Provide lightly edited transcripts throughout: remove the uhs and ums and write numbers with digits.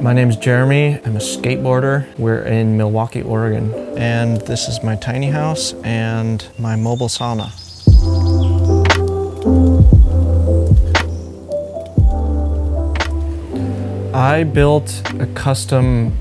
My name's Jeremy. I'm a skateboarder. We're in Milwaukee, Oregon. And this is my tiny house and my mobile sauna. I built a custom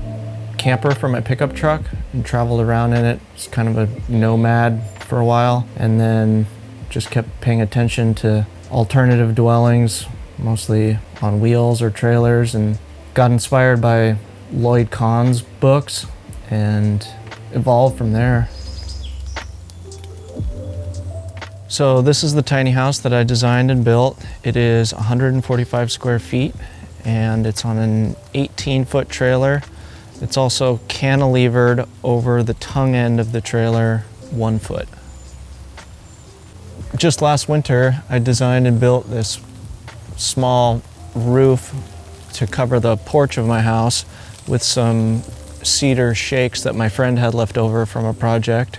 camper for my pickup truck and traveled around in it. It's kind of a nomad for a while, and then just kept paying attention to alternative dwellings, mostly on wheels or trailers, and got inspired by Lloyd Kahn's books and evolved from there. So this is the tiny house that I designed and built. It is 145 square feet and it's on an 18-foot trailer. It's also cantilevered over the tongue end of the trailer 1 foot. Just last winter, I designed and built this small roof to cover the porch of my house with some cedar shakes that my friend had left over from a project.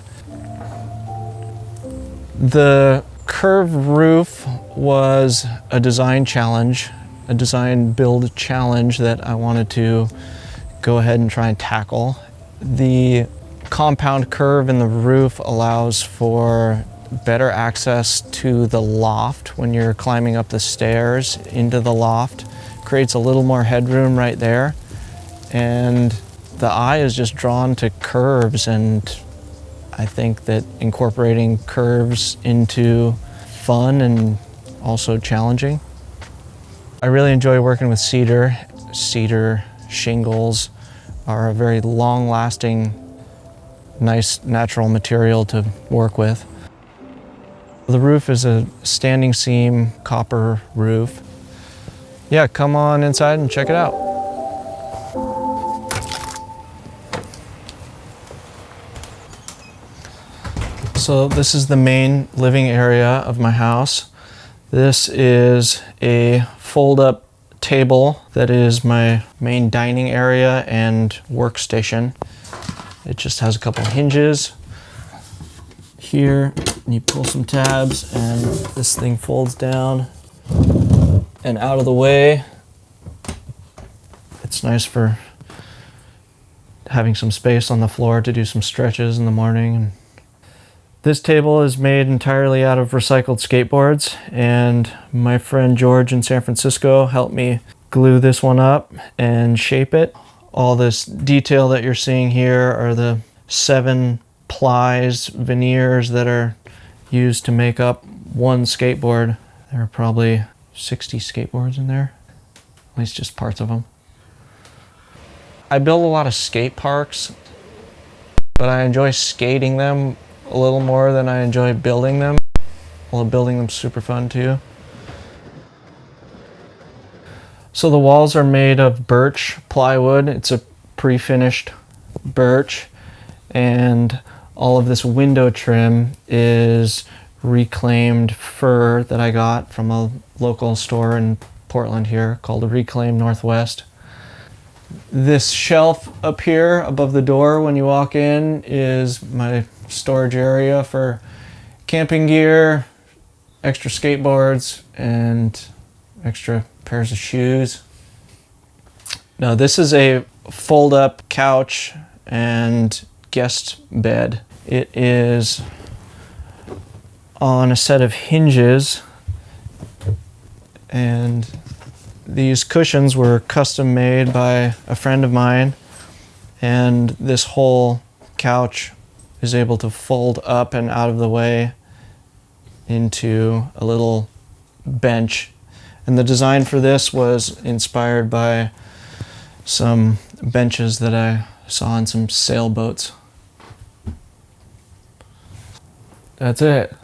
The curved roof was a design challenge, a design build challenge that I wanted to go ahead and try and tackle. The compound curve in the roof allows for better access to the loft when you're climbing up the stairs into the loft. Creates a little more headroom right there, and the eye is just drawn to curves, and I think that incorporating curves into fun and also challenging. I really enjoy working with cedar. Cedar shingles are a very long-lasting, nice natural material to work with. The roof is a standing seam copper roof. Yeah, come on inside and check it out. So this is the main living area of my house. This is a fold-up table that is my main dining area and workstation. It just has a couple hinges here, and you pull some tabs and this thing folds down and out of the way. It's nice for having some space on the floor to do some stretches in the morning. This table is made entirely out of recycled skateboards, and my friend George in San Francisco helped me glue this one up and shape it. All this detail that you're seeing here are the 7 plies, veneers that are used to make up one skateboard. There are probably 60 skateboards in there, at least just parts of them. I build a lot of skate parks, but I enjoy skating them a little more than I enjoy building them. Well, building them's super fun too. So the walls are made of birch plywood. It's a pre-finished birch, and all of this window trim is reclaimed fir that I got from a local store in Portland here called Reclaim Northwest. This shelf up here above the door when you walk in is my storage area for camping gear, extra skateboards, and extra pairs of shoes. Now this is a fold-up couch and guest bed. It is on a set of hinges, and these cushions were custom made by a friend of mine, and this whole couch is able to fold up and out of the way into a little bench. And the design for this was inspired by some benches that I saw on some sailboats. That's it.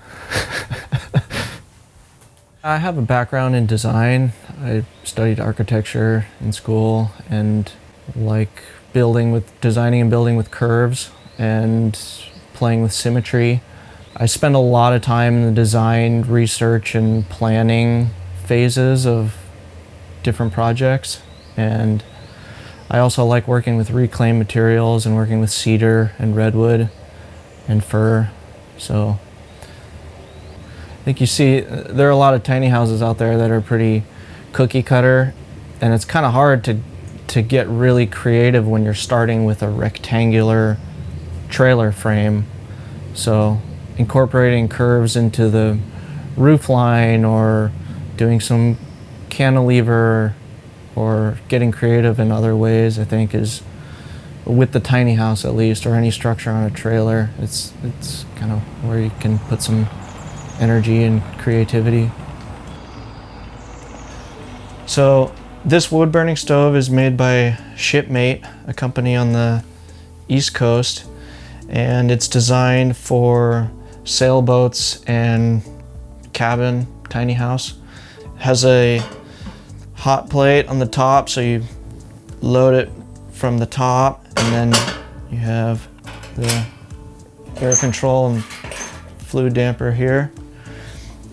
I have a background in design. I studied architecture in school and like designing and building with curves and playing with symmetry. I spend a lot of time in the design, research, and planning phases of different projects. And I also like working with reclaimed materials and working with cedar and redwood and fir. So I think you see there are a lot of tiny houses out there that are pretty cookie cutter, and it's kind of hard to to get really creative when you're starting with a rectangular trailer frame. So incorporating curves into the roof line, or doing some cantilever, or getting creative in other ways, I think is, with the tiny house at least, or any structure on a trailer, it's kind of where you can put some energy and creativity. So this wood burning stove is made by Shipmate, a company on the East Coast, and it's designed for sailboats and cabin, tiny house. It has a hot plate on the top, so you load it from the top, and then you have the air control and fluid damper here.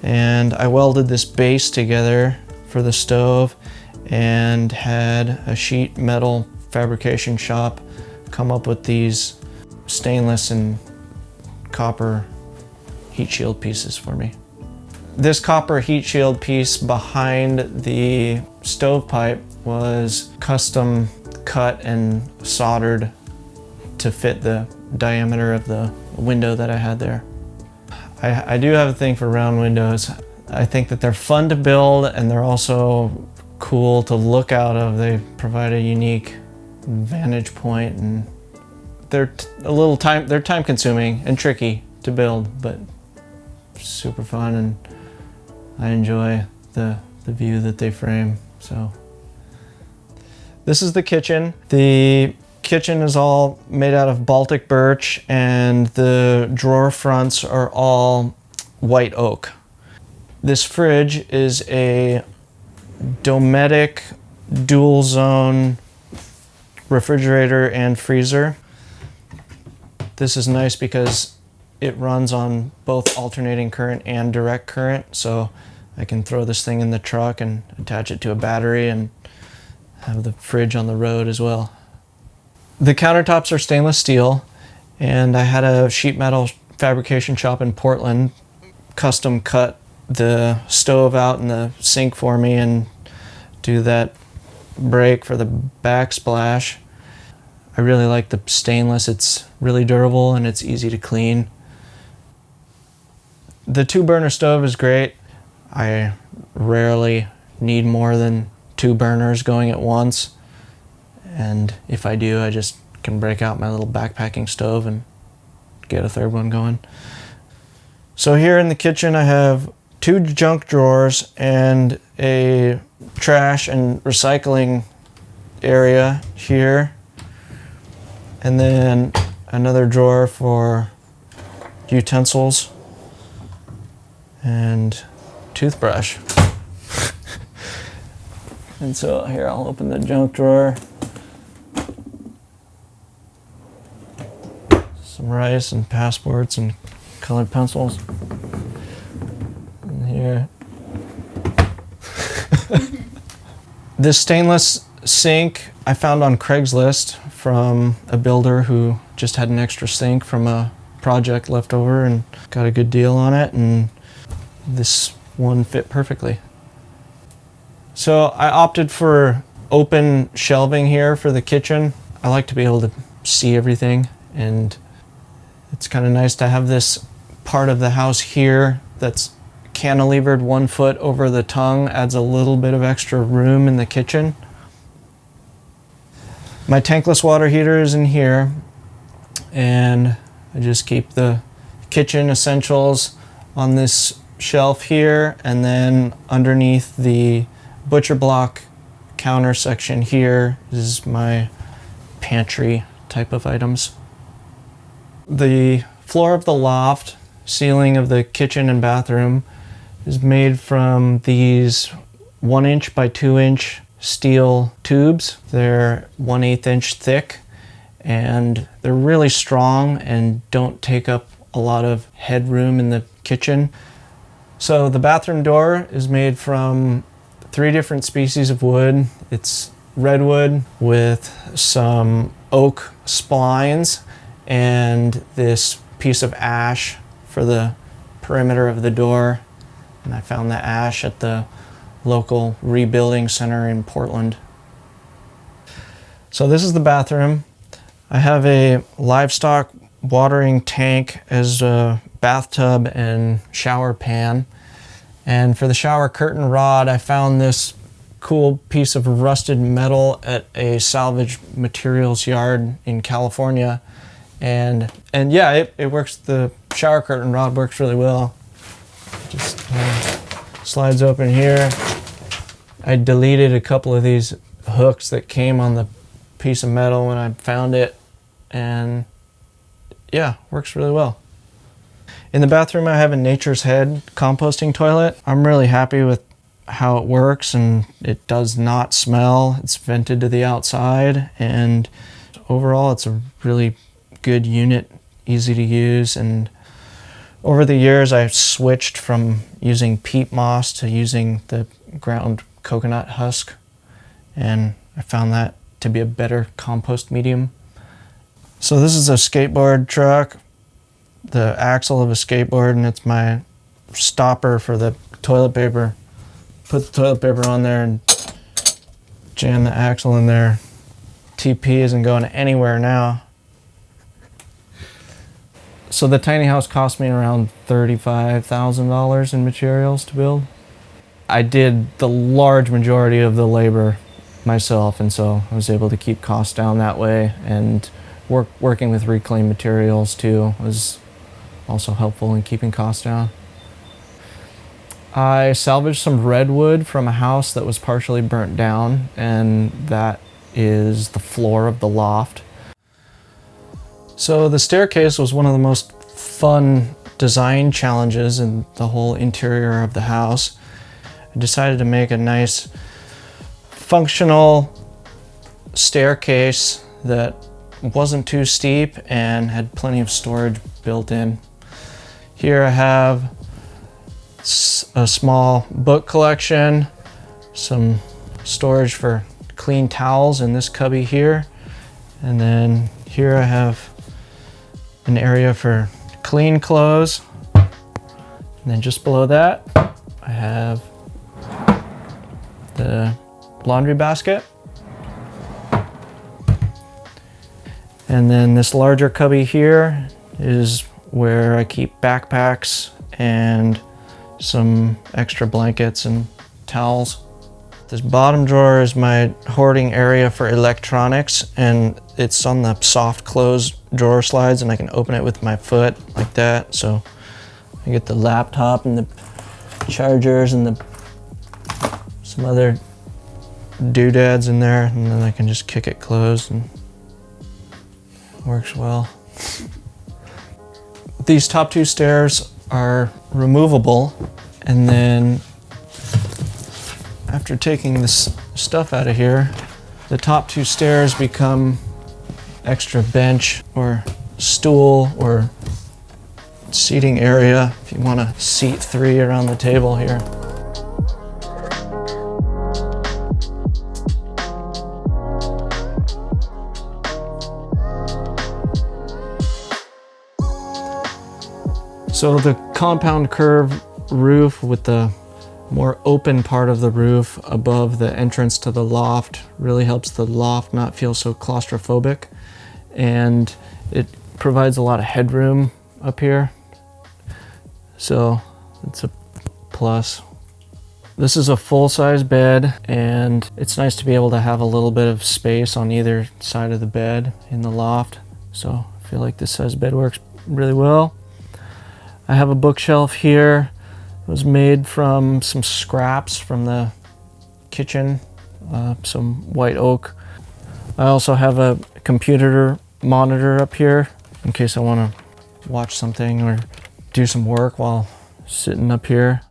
And I welded this base together for the stove and had a sheet metal fabrication shop come up with these stainless and copper heat shield pieces for me. This copper heat shield piece behind the stovepipe was custom cut and soldered to fit the diameter of the window that I had there. I do have a thing for round windows. I think that they're fun to build, and they're also cool to look out of. They provide a unique vantage point, and they're time consuming and tricky to build, but super fun, and I enjoy the view that they frame. So this is the kitchen. The kitchen is all made out of Baltic birch, and the drawer fronts are all white oak. This fridge is a Dometic dual zone refrigerator and freezer. This is nice because it runs on both alternating current and direct current, so I can throw this thing in the truck and attach it to a battery and have the fridge on the road as well. The countertops are stainless steel, and I had a sheet metal fabrication shop in Portland custom cut the stove out in the sink for me and do that break for the backsplash. I really like the stainless. It's really durable and it's easy to clean. The 2-burner stove is great. I rarely need more than 2 burners going at once, and if I do, I just can break out my little backpacking stove and get a 3rd one going. So here in the kitchen I have 2 junk drawers and a trash and recycling area here, and then another drawer for utensils and toothbrush. And so here, I'll open the junk drawer. Some rice and passports and colored pencils. And here. This stainless sink I found on Craigslist from a builder who just had an extra sink from a project left over and got a good deal on it, and this one fit perfectly. So I opted for open shelving here for the kitchen. I like to be able to see everything, and it's kind of nice to have this part of the house here that's cantilevered 1 foot over the tongue. Adds a little bit of extra room in the kitchen. My tankless water heater is in here, and I just keep the kitchen essentials on this shelf here, and then underneath the butcher block counter section here is my pantry type of items. The floor of the loft, ceiling of the kitchen and bathroom is made from these 1" by 2" steel tubes. They're 1/8 inch thick, and they're really strong and don't take up a lot of headroom in the kitchen. So the bathroom door is made from 3 different species of wood. It's redwood with some oak splines and this piece of ash for the perimeter of the door. And I found the ash at the local rebuilding center in Portland. So this is the bathroom. I have a livestock watering tank as a bathtub and shower pan. And for the shower curtain rod, I found this cool piece of rusted metal at a salvage materials yard in California. And yeah, it works. The shower curtain rod works really well. Just slides open here. I deleted a couple of these hooks that came on the piece of metal when I found it, and yeah, works really well. In the bathroom, I have a Nature's Head composting toilet. I'm really happy with how it works, and it does not smell. It's vented to the outside, and overall it's a really good unit, easy to use. And over the years I switched from using peat moss to using the ground coconut husk, and I found that to be a better compost medium. So this is a skateboard truck, the axle of a skateboard, and it's my stopper for the toilet paper. Put the toilet paper on there and jam the axle in there. TP isn't going anywhere now. So the tiny house cost me around $35,000 in materials to build. I did the large majority of the labor myself, and so I was able to keep costs down that way, and working with reclaimed materials too was also helpful in keeping costs down. I salvaged some redwood from a house that was partially burnt down, and that is the floor of the loft. So the staircase was one of the most fun design challenges in the whole interior of the house. I decided to make a nice functional staircase that wasn't too steep and had plenty of storage built in. Here I have a small book collection, some storage for clean towels in this cubby here, and then here I have an area for clean clothes, and then just below that I have the laundry basket, and then this larger cubby here is where I keep backpacks and some extra blankets and towels. This bottom drawer is my hoarding area for electronics, and it's on the soft close drawer slides, and I can open it with my foot like that. So I get the laptop and the chargers and some other doodads in there, and then I can just kick it closed, and it works well. These top two stairs are removable, and then after taking this stuff out of here, the top two stairs become extra bench or stool or seating area if you want to seat three around the table here. So the compound curve roof with the more open part of the roof above the entrance to the loft really helps the loft not feel so claustrophobic, and it provides a lot of headroom up here, so it's a plus. This is a full-size bed, and it's nice to be able to have a little bit of space on either side of the bed in the loft, so I feel like this size bed works really well. I have a bookshelf here. It was made from some scraps from the kitchen, some white oak. I also have a computer monitor up here in case I want to watch something or do some work while sitting up here.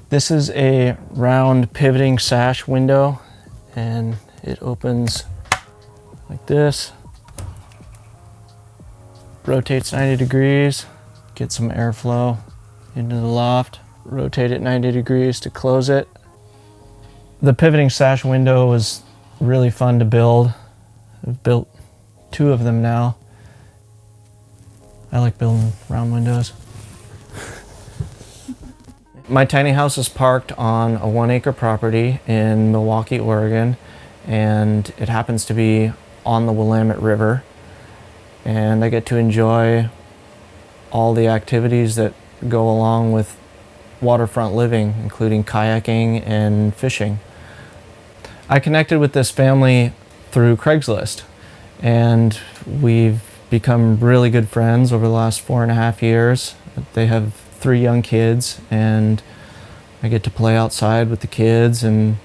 This is a round pivoting sash window, and it opens like this, rotates 90 degrees, get some airflow into the loft. Rotate it 90 degrees to close it. The pivoting sash window was really fun to build. I've built 2 of them now. I like building round windows. My tiny house is parked on a 1-acre property in Milwaukee, Oregon, and it happens to be on the Willamette River, and I get to enjoy all the activities that go along with waterfront living, including kayaking and fishing. I connected with this family through Craigslist, and we've become really good friends over the last 4.5 years. They have 3 young kids, and I get to play outside with the kids and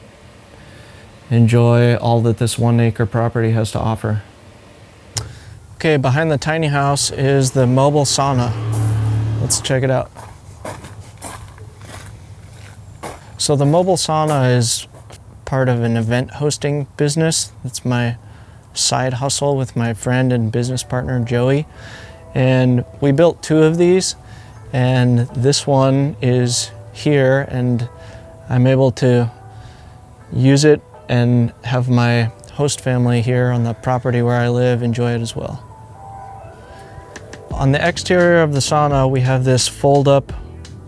enjoy all that this 1-acre property has to offer. Okay, behind the tiny house is the mobile sauna. Let's check it out. So the mobile sauna is part of an event hosting business. It's my side hustle with my friend and business partner, Joey. And we built 2 of these, and this one is here, and I'm able to use it and have my host family here on the property where I live enjoy it as well. On the exterior of the sauna, we have this fold-up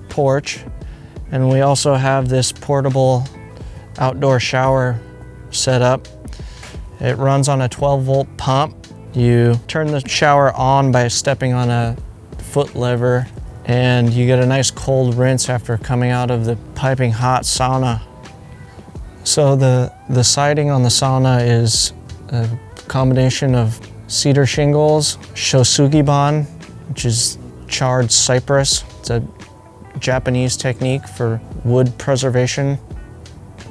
porch, and we also have this portable outdoor shower set up. It runs on a 12-volt pump. You turn the shower on by stepping on a foot lever, and you get a nice cold rinse after coming out of the piping hot sauna. So the siding on the sauna is a combination of cedar shingles, shosugiban, which is charred cypress. It's a Japanese technique for wood preservation.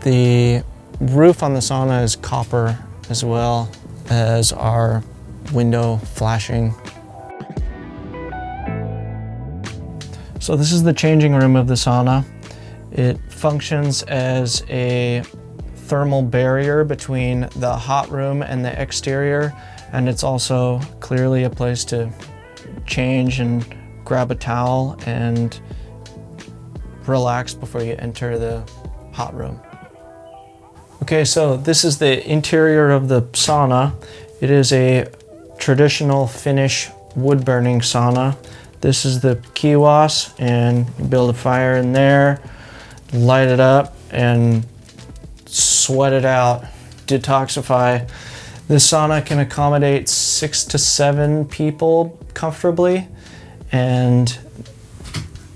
The roof on the sauna is copper, as well as our window flashing. So this is the changing room of the sauna. It functions as a thermal barrier between the hot room and the exterior, and it's also clearly a place to change and grab a towel and relax before you enter the hot room. Okay, so this is the interior of the sauna. It is a traditional Finnish wood-burning sauna. This is the kiwas, and you build a fire in there, light it up, and sweat it out, detoxify. This sauna can accommodate 6 to 7 people comfortably, and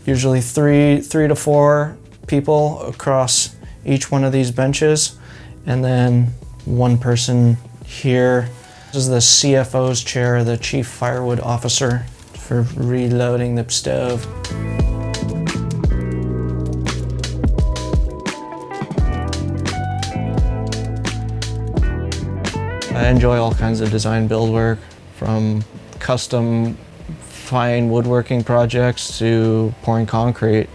usually three to 4 people across each one of these benches, and then 1 person here. This is the CFO's chair, the Chief Firewood Officer, for reloading the stove. I enjoy all kinds of design build work, from custom fine woodworking projects to pouring concrete.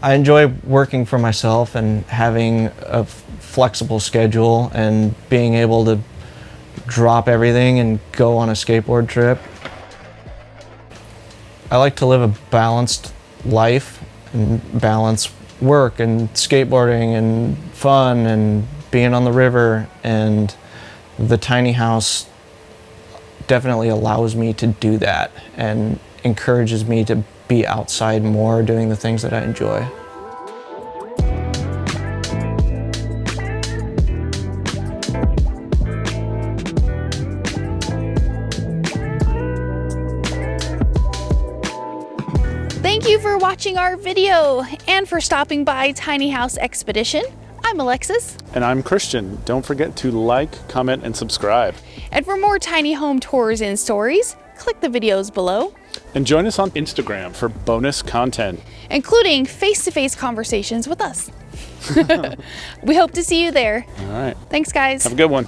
I enjoy working for myself and having a flexible schedule and being able to drop everything and go on a skateboard trip. I like to live a balanced life and balance work and skateboarding and fun and being on the river, and the tiny house definitely allows me to do that and encourages me to be outside more doing the things that I enjoy. Thank you for watching our video and for stopping by Tiny House Expedition. I'm Alexis. And I'm Christian. Don't forget to like, comment, and subscribe. And for more tiny home tours and stories, click the videos below. And join us on Instagram for bonus content, including face-to-face conversations with us. We hope to see you there. All right. Thanks, guys. Have a good one.